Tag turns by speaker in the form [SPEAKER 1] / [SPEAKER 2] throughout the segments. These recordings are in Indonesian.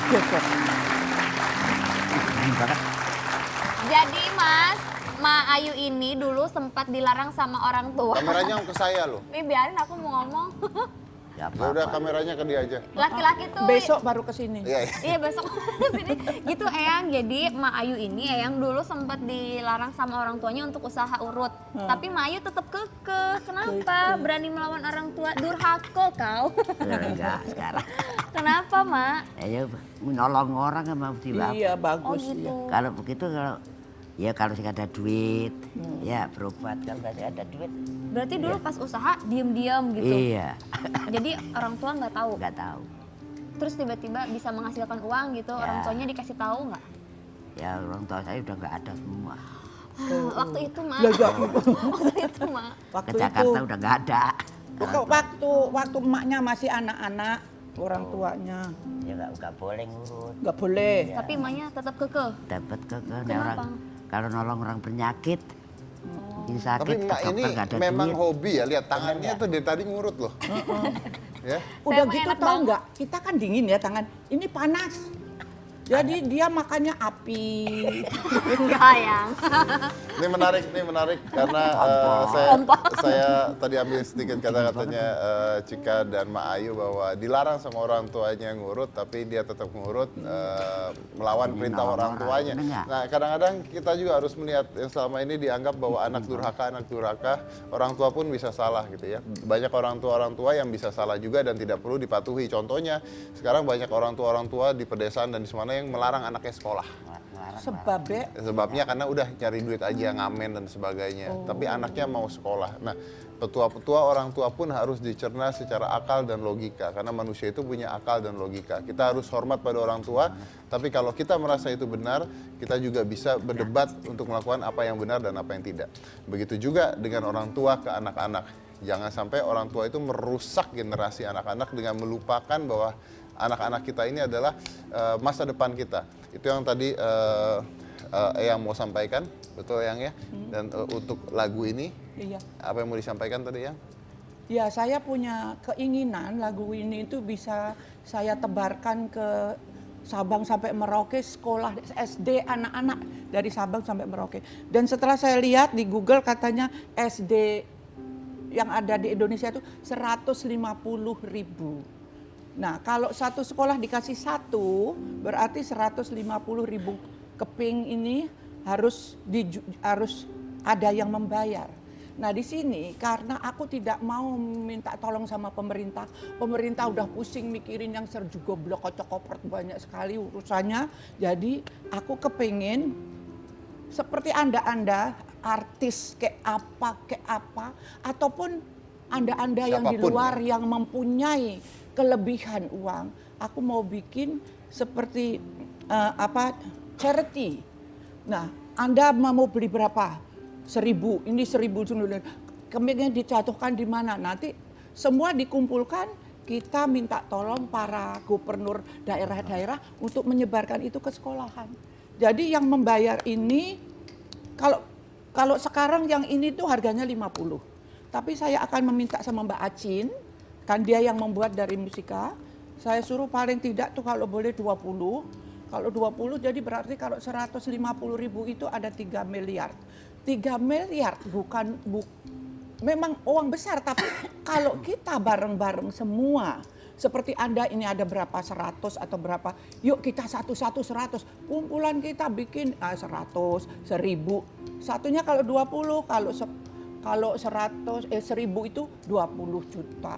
[SPEAKER 1] Gesek.
[SPEAKER 2] Jadi Mas, Ma Ayu ini dulu sempat dilarang sama orang tua.
[SPEAKER 3] Kameranya ke saya loh.
[SPEAKER 2] Nih biarin aku mau ngomong.
[SPEAKER 3] Ya udah kameranya ke dia aja.
[SPEAKER 2] Laki-laki tuh.
[SPEAKER 1] Besok baru ke sini.
[SPEAKER 3] Iya.
[SPEAKER 2] Iya besok sini. Gitu Eyang, jadi Ma Ayu ini Eyang dulu sempat dilarang sama orang tuanya untuk usaha urut. Tapi Ma Ayu tetap kekeh. Kenapa? Berani melawan orang tua, durhaka kau.
[SPEAKER 4] Ya, enggak sekarang.
[SPEAKER 2] Kenapa Ma?
[SPEAKER 4] Ya menolong orang kan mau
[SPEAKER 1] Iya
[SPEAKER 4] ya.
[SPEAKER 1] bagus.
[SPEAKER 2] Oh gitu.
[SPEAKER 4] Kalau begitu kalau sih ada duit, ya berobat kalau nggak ada duit.
[SPEAKER 2] Berarti dulu pas usaha diem-diem gitu.
[SPEAKER 4] Iya,
[SPEAKER 2] Jadi orang tua nggak tahu.
[SPEAKER 4] nggak tahu.
[SPEAKER 2] Terus tiba-tiba bisa menghasilkan uang gitu.
[SPEAKER 4] Ya.
[SPEAKER 2] Orang tuanya dikasih tahu nggak?
[SPEAKER 4] Ya orang tua saya udah nggak ada semua.
[SPEAKER 2] Waktu itu Ma.
[SPEAKER 1] Ya, ya.
[SPEAKER 2] Waktu itu Ma.
[SPEAKER 1] Waktu
[SPEAKER 4] Ke Jakarta udah nggak ada.
[SPEAKER 1] waktu emaknya masih anak-anak, orang tuanya
[SPEAKER 4] Ya nggak boleh ngurut.
[SPEAKER 1] nggak boleh.
[SPEAKER 2] Tapi emaknya tetap kekeh.
[SPEAKER 4] Dapat ke
[SPEAKER 2] Kenapa?
[SPEAKER 4] orang kalau nolong orang penyakit, ini sakit
[SPEAKER 3] Tapi
[SPEAKER 4] ke
[SPEAKER 3] emak
[SPEAKER 4] dokter
[SPEAKER 3] ini
[SPEAKER 4] nggak ada
[SPEAKER 3] memang
[SPEAKER 4] duit.
[SPEAKER 3] hobi ya, lihat tangannya tuh dari tadi ngurut loh. Ya.
[SPEAKER 1] Udah
[SPEAKER 2] Saya mah
[SPEAKER 1] gitu
[SPEAKER 2] enak
[SPEAKER 1] tahu
[SPEAKER 2] banget.
[SPEAKER 1] nggak? Kita kan dingin ya tangan. Ini panas. Jadi dia makannya api.
[SPEAKER 2] Enggak Yang.
[SPEAKER 3] Ini menarik karena saya tadi ambil sedikit kata-katanya Cika dan Ma Ayu bahwa dilarang sama orang tuanya ngurut, tapi dia tetap ngurut melawan perintah orang tuanya. Nah kadang-kadang kita juga harus melihat yang selama ini dianggap bahwa anak durhaka, orang tua pun bisa salah gitu ya. Banyak orang tua yang bisa salah juga dan tidak perlu dipatuhi. Contohnya sekarang banyak orang tua di pedesaan dan di mana yang melarang anaknya sekolah. Sebabnya karena udah cari duit aja, ngamen dan sebagainya. Tapi anaknya mau sekolah. Nah, petua-petua orang tua pun harus dicerna secara akal dan logika. Karena manusia itu punya akal dan logika. Kita harus hormat pada orang tua. Tapi kalau kita merasa itu benar, kita juga bisa berdebat untuk melakukan apa yang benar dan apa yang tidak. Begitu juga dengan orang tua ke anak-anak. Jangan sampai orang tua itu merusak generasi anak-anak dengan melupakan bahwa anak-anak kita ini adalah masa depan kita. Itu yang tadi Eyang mau sampaikan, betul Eyang ya? Dan untuk lagu ini,
[SPEAKER 1] Iya.
[SPEAKER 3] apa yang mau disampaikan tadi Eyang?
[SPEAKER 1] Ya saya punya keinginan lagu ini itu bisa saya tebarkan ke Sabang sampai Merauke, sekolah SD anak-anak dari Sabang sampai Merauke. Dan setelah saya lihat di Google katanya SD yang ada di Indonesia itu 150.000. Nah kalau satu sekolah dikasih satu, berarti 150.000 keping ini harus ada yang membayar. Nah di sini karena aku tidak mau minta tolong sama pemerintah udah pusing mikirin yang serjugoblok kocok-kopert banyak sekali urusannya. Jadi aku kepengen seperti anda artis kayak apa ataupun anda yang di
[SPEAKER 3] Siapapun
[SPEAKER 1] luar
[SPEAKER 3] ya.
[SPEAKER 1] yang mempunyai kelebihan uang, aku mau bikin seperti charity. Nah, Anda mau beli berapa? 1.000, ini 1.000, kemudian dijatuhkan di mana? Nanti semua dikumpulkan, kita minta tolong para gubernur daerah-daerah untuk menyebarkan itu ke sekolahan. Jadi yang membayar ini, kalau sekarang yang ini tuh harganya 50. Tapi saya akan meminta sama Mbak Acin, kan dia yang membuat dari musika, saya suruh paling tidak tuh kalau boleh 20. Kalau 20 jadi berarti kalau 150.000 itu ada 3 miliar. 3 miliar memang uang besar, tapi kalau kita bareng-bareng semua, seperti Anda ini ada berapa 100 atau berapa, yuk kita satu-satu 100, kumpulan kita bikin 100, 1.000, satunya kalau 20, kalau 100, 1.000 itu 20 juta.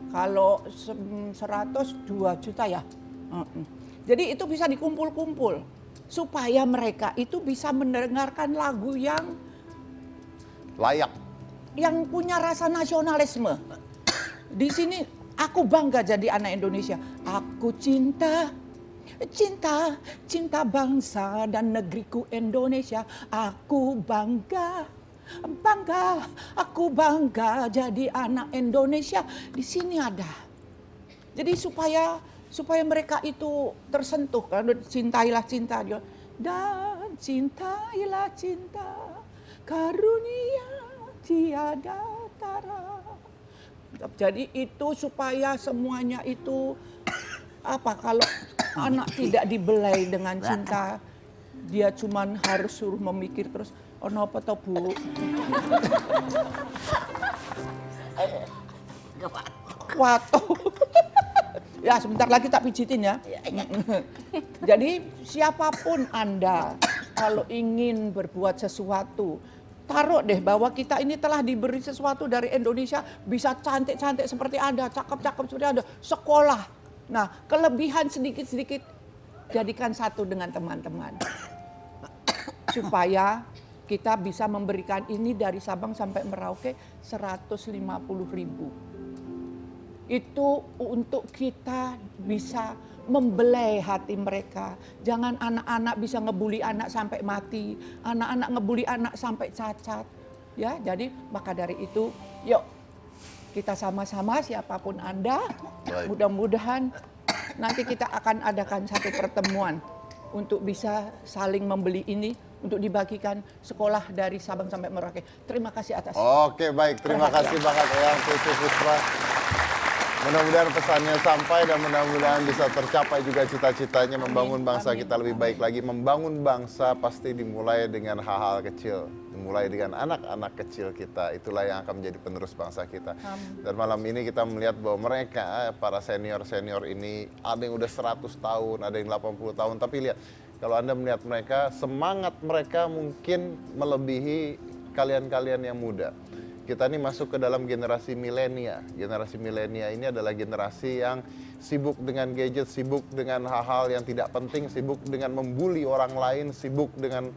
[SPEAKER 1] Kalau 100 2 juta ya. Jadi itu bisa dikumpul-kumpul supaya mereka itu bisa mendengarkan lagu yang
[SPEAKER 3] Layak.
[SPEAKER 1] yang punya rasa nasionalisme. Di sini aku bangga jadi anak Indonesia. Aku cinta bangsa dan negeriku Indonesia. Aku bangga, aku bangga jadi anak Indonesia. Di sini ada. Jadi supaya mereka itu tersentuh, kalau cintailah cinta dan cintailah cinta karunia tiada tara. Jadi itu supaya semuanya itu anak tidak dibelai dengan cinta, dia cuman harus suruh memikir terus, oh nopo to Bu? Wato. Ya sebentar lagi tak pijitin ya. Jadi siapapun Anda kalau ingin berbuat sesuatu, taruh deh bahwa kita ini telah diberi sesuatu dari Indonesia, bisa cantik-cantik seperti Anda, cakep-cakep seperti Anda, sekolah. Nah, kelebihan sedikit-sedikit jadikan satu dengan teman-teman. Supaya kita bisa memberikan ini dari Sabang sampai Merauke 150.000. Itu untuk kita bisa membelai hati mereka. Jangan anak-anak bisa ngebully anak sampai mati, anak-anak ngebully anak sampai cacat. Ya, jadi maka dari itu, yuk kita sama-sama siapapun Anda, mudah-mudahan nanti kita akan adakan satu pertemuan untuk bisa saling membeli ini untuk dibagikan sekolah dari Sabang sampai Merauke. Terima kasih atas.
[SPEAKER 3] Oke, baik. Terima kasih banget Eyang Putu Puspa. Mudah-mudahan pesannya sampai dan mudah-mudahan bisa tercapai juga cita-citanya membangun bangsa kita lebih baik lagi. Membangun bangsa pasti dimulai dengan hal-hal kecil. Dimulai dengan anak-anak kecil kita. Itulah yang akan menjadi penerus bangsa kita. Dan malam ini kita melihat bahwa mereka, para senior-senior ini, ada yang udah 100 tahun, ada yang 80 tahun. Tapi lihat, kalau Anda melihat mereka, semangat mereka mungkin melebihi kalian-kalian yang muda. Kita ini masuk ke dalam generasi milenia. Generasi milenia ini adalah generasi yang sibuk dengan gadget, sibuk dengan hal-hal yang tidak penting, sibuk dengan membuli orang lain, sibuk dengan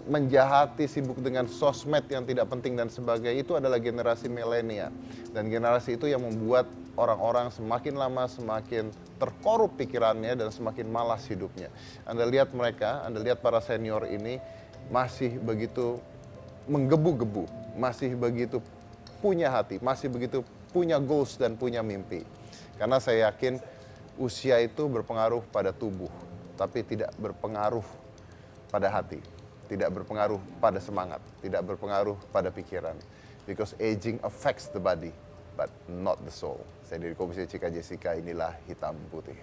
[SPEAKER 3] menjahati, sibuk dengan sosmed yang tidak penting dan sebagainya. Itu adalah generasi milenia. Dan generasi itu yang membuat orang-orang semakin lama semakin terkorup pikirannya dan semakin malas hidupnya. Anda lihat mereka, Anda lihat para senior ini masih begitu menggebu-gebu, masih begitu punya hati, masih begitu punya goals dan punya mimpi. Karena saya yakin usia itu berpengaruh pada tubuh, tapi tidak berpengaruh pada hati, tidak berpengaruh pada semangat, tidak berpengaruh pada pikiran. Because aging affects the body, but not the soul. Saya dari Komisi Cika Jessica, inilah Hitam Putih.